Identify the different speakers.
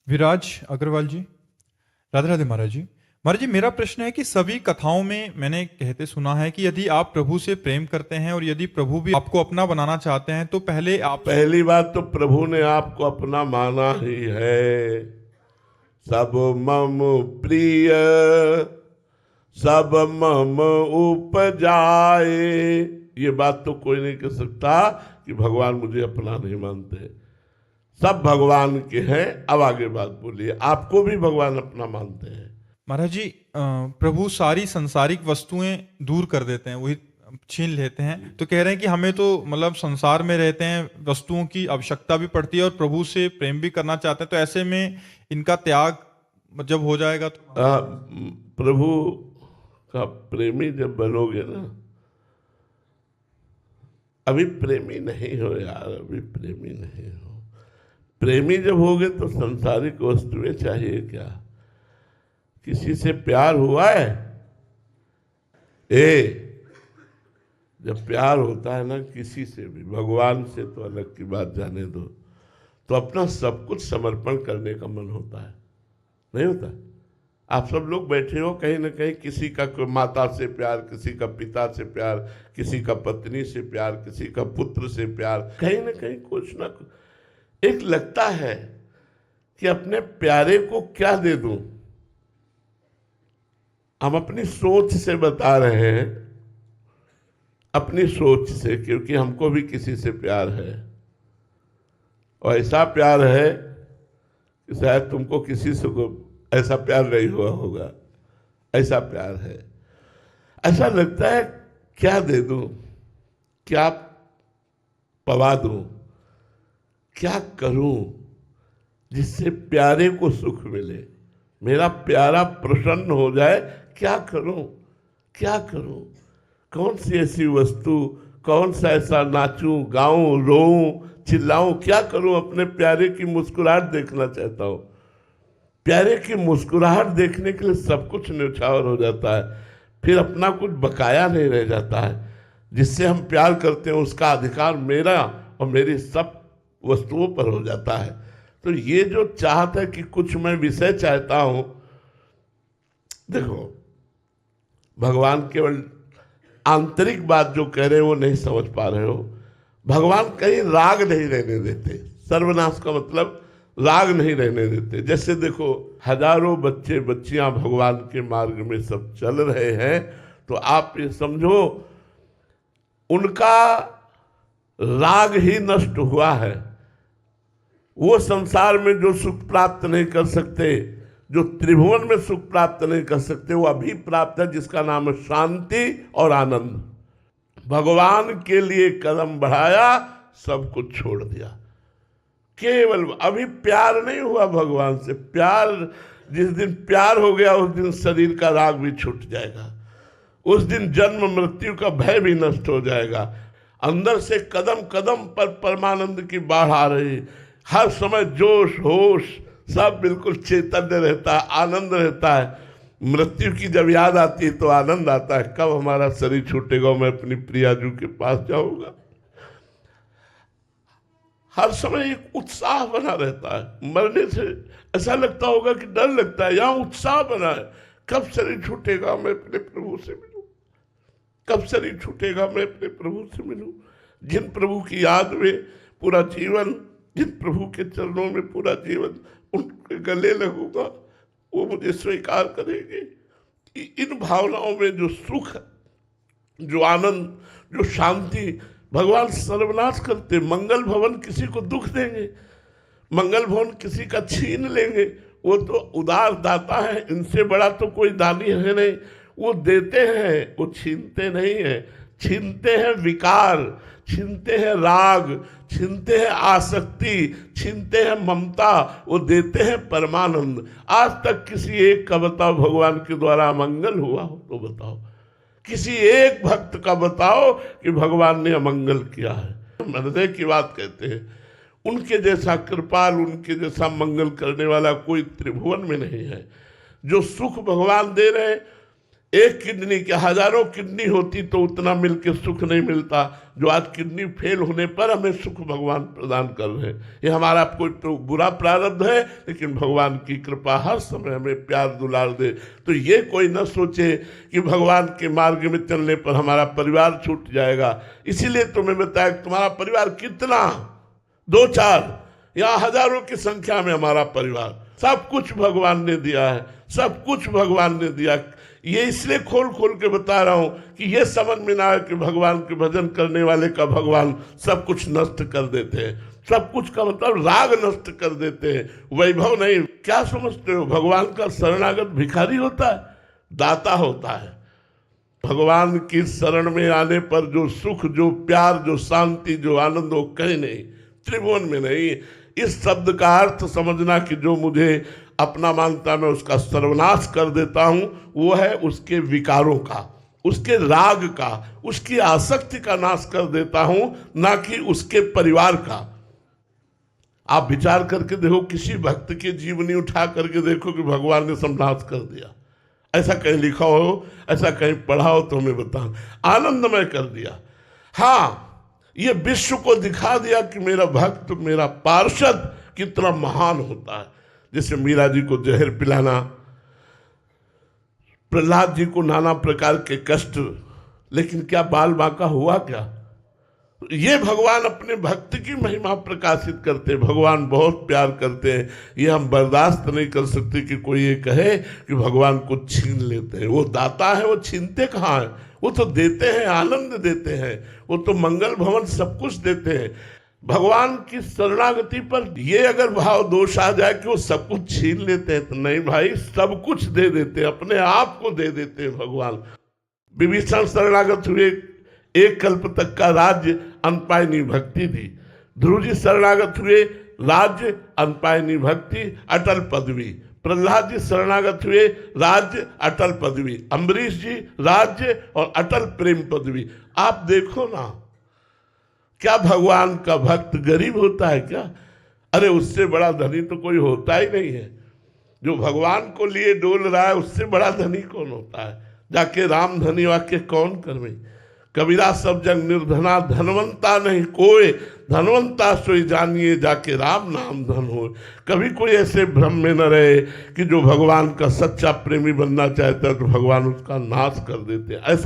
Speaker 1: विराज अग्रवाल जी, राधे राधे महाराज जी। महाराज जी, मेरा प्रश्न है कि सभी कथाओं में मैंने कहते सुना है कि यदि आप प्रभु से प्रेम करते हैं और यदि प्रभु भी आपको अपना बनाना चाहते हैं तो पहले आप
Speaker 2: पहली बात तो प्रभु ने आपको अपना माना ही है। सब मम प्रिय सब मम उपजाए, ये बात तो कोई नहीं कह सकता कि भगवान मुझे अपना नहीं मानते। सब भगवान के हैं। अब आगे बात बोलिए, आपको भी भगवान अपना मानते हैं?
Speaker 1: महाराज जी, प्रभु सारी संसारिक वस्तुएं दूर कर देते हैं, वही छीन लेते हैं। तो कह रहे हैं कि हमें तो मतलब संसार में रहते हैं, वस्तुओं की आवश्यकता भी पड़ती है और प्रभु से प्रेम भी करना चाहते हैं। तो ऐसे में इनका त्याग जब हो जाएगा तो
Speaker 2: प्रभु का प्रेमी जब बनोगे ना, अभी प्रेमी नहीं हो यार, अभी प्रेमी नहीं हो। प्रेमी जब होगे तो संसारिक वस्तुएं चाहिए क्या? किसी से प्यार हुआ है? जब प्यार होता है ना किसी से भी, भगवान से तो अलग की बात जाने दो, तो अपना सब कुछ समर्पण करने का मन होता है, नहीं होता? आप सब लोग बैठे हो, कहीं ना कहीं किसी का माता से प्यार, किसी का पिता से प्यार, किसी का पत्नी से प्यार, किसी का पुत्र से प्यार, कहीं ना कहीं कुछ ना कुछ एक लगता है कि अपने प्यारे को क्या दे दूं। हम अपनी सोच से बता रहे हैं, अपनी सोच से, क्योंकि हमको भी किसी से प्यार है और ऐसा प्यार है कि शायद तुमको किसी से ऐसा प्यार नहीं हुआ होगा। ऐसा प्यार है, ऐसा लगता है क्या दे दूं, क्या पवा दूं, क्या करूं जिससे प्यारे को सुख मिले, मेरा प्यारा प्रसन्न हो जाए। क्या करूं, क्या करूं? कौन सी ऐसी वस्तु, कौन सा ऐसा नाचूं, गाऊं, रोऊं, चिल्लाऊं, क्या करूं? अपने प्यारे की मुस्कुराहट देखना चाहता हूं। प्यारे की मुस्कुराहट देखने के लिए सब कुछ न्यौछावर हो जाता है, फिर अपना कुछ बकाया नहीं रह जाता है। जिससे हम प्यार करते हैं उसका अधिकार मेरा और मेरी सब वस्तुओं पर हो जाता है। तो ये जो चाहत है कि कुछ मैं विषय चाहता हूं, देखो भगवान केवल आंतरिक बात जो कह रहे हो वो नहीं समझ पा रहे हो। भगवान कहीं राग नहीं रहने देते। सर्वनाश का मतलब राग नहीं रहने देते। जैसे देखो हजारों बच्चे बच्चियां भगवान के मार्ग में सब चल रहे हैं, तो आप ये समझो उनका राग ही नष्ट हुआ है। वो संसार में जो सुख प्राप्त नहीं कर सकते, जो त्रिभुवन में सुख प्राप्त नहीं कर सकते, वो अभी प्राप्त है, जिसका नाम है शांति और आनंद। भगवान के लिए कदम बढ़ाया, सब कुछ छोड़ दिया। केवल अभी प्यार नहीं हुआ भगवान से। प्यार, जिस दिन प्यार हो गया उस दिन शरीर का राग भी छूट जाएगा, उस दिन जन्म मृत्यु का भय भी नष्ट हो जाएगा। अंदर से कदम कदम पर परमानंद की बाढ़ आ रही, हर समय जोश होश सब बिल्कुल चैतन्य रहता है, आनंद रहता है। मृत्यु की जब याद आती है तो आनंद आता है, कब हमारा शरीर छूटेगा, मैं अपनी प्रियाजू के पास जाऊंगा। हर समय एक उत्साह बना रहता है। मरने से ऐसा लगता होगा कि डर लगता है, यहां उत्साह बना है, कब शरीर छूटेगा मैं अपने प्रभु से मिलूं, कब शरीर छूटेगा मैं अपने प्रभु से मिलूं। जिन प्रभु की याद में पूरा जीवन, जिन प्रभु के चरणों में पूरा जीवन उनके गले लगूंगा, वो मुझे स्वीकार करेंगे। इन भावनाओं में जो सुख, जो आनंद, जो शांति, भगवान सर्वनाश करते। मंगल भवन किसी को दुख देंगे, मंगल भवन किसी का छीन लेंगे। वो तो उदार दाता है, इनसे बड़ा तो कोई दानी है नहीं। वो देते हैं, वो छीनते नहीं है। छीनते हैं विकार, छीनते हैं राग, छीनते हैं आसक्ति, छीनते हैं ममता, वो देते हैं परमानंद। आज तक किसी एक का बताओ भगवान के द्वारा अमंगल हुआ हो तो बताओ, किसी एक भक्त का बताओ कि भगवान ने अमंगल किया है। हृदय की बात कहते हैं, उनके जैसा कृपाल, उनके जैसा मंगल करने वाला कोई त्रिभुवन में नहीं है। जो सुख भगवान दे रहे हैं, एक किडनी के हजारों किडनी होती तो उतना मिलके सुख नहीं मिलता जो आज किडनी फेल होने पर हमें सुख भगवान प्रदान कर रहे हैं। ये हमारा कोई तो बुरा प्रारब्ध है, लेकिन भगवान की कृपा हर समय हमें प्यार दुलार दे। तो ये कोई न सोचे कि भगवान के मार्ग में चलने पर हमारा परिवार छूट जाएगा। इसीलिए तुम्हें बताया तुम्हारा परिवार कितना, 2-4 या हजारों की संख्या में हमारा परिवार, सब कुछ भगवान ने दिया है, सब कुछ भगवान ने दिया। ये इसलिए खोल खोल के बता रहा हूं कि ये समझ में ना आए कि भगवान के भजन करने वाले का भगवान सब कुछ नष्ट कर देते हैं। सब कुछ का मतलब राग नष्ट कर देते हैं, वैभव नहीं। क्या समझते हो, भगवान का शरणागत भिखारी होता है, दाता होता है। भगवान की शरण में आने पर जो सुख, जो प्यार, जो शांति, जो आनंद, वो कहीं नहीं, त्रिभुवन में नहीं। इस शब्द का अर्थ समझना कि जो मुझे अपना मानता मैं उसका सर्वनाश कर देता हूं, वो है उसके विकारों का, उसके राग का, उसकी आसक्ति का नाश कर देता हूं, ना कि उसके परिवार का। आप विचार करके देखो, किसी भक्त की जीवनी उठा करके देखो कि भगवान ने संनाश कर दिया, ऐसा कहीं लिखा हो, ऐसा कहीं पढ़ा हो तो हमें बता। आनंदमय कर दिया। हाँ, ये विश्व को दिखा दिया कि मेरा भक्त, मेरा पार्षद कितना महान होता है। जैसे मीरा जी को जहर पिलाना, प्रहलाद जी को नाना प्रकार के कष्ट, लेकिन क्या बाल बांका हुआ क्या? ये भगवान अपने भक्त की महिमा प्रकाशित करते। भगवान बहुत प्यार करते हैं। ये हम बर्दाश्त नहीं कर सकते कि कोई ये कहे कि भगवान को छीन लेते हैं। वो दाता है, वो छीनते कहाँ हैं? वो तो देते हैं, आनंद देते हैं, वो तो मंगल भवन सब कुछ देते हैं। भगवान की शरणागति पर ये अगर भाव दोष आ जाए कि वो सब कुछ छीन लेते हैं, तो नहीं भाई, सब कुछ दे देते हैं, अपने आप को दे देते हैं भगवान। विभीषण शरणागत हुए, एक कल्प तक का राज्य, अनपायनी भक्ति दी। ध्रुव जी शरणागत हुए, राज्य, अनपायनी भक्ति, अटल पदवी। प्रहलाद जी शरणागत हुए, राज्य, अटल पदवी। अम्बरीश जी राज्य और अटल प्रेम पदवी। आप देखो ना, क्या भगवान का भक्त गरीब होता है क्या? अरे उससे बड़ा धनी तो कोई होता ही नहीं है। जो भगवान को लिए डोल रहा है, उससे बड़ा धनी कौन होता है? जाके राम धनी वाक्य कौन करवे? कबीरा सब जग निर्धना, धनवंता नहीं कोई, धनवंता सोई जानिए, जाके राम नाम धन हो। कभी कोई ऐसे भ्रम में न रहे कि जो भगवान का सच्चा प्रेमी बनना चाहता है तो भगवान उसका नाश कर देते हैं। ऐसा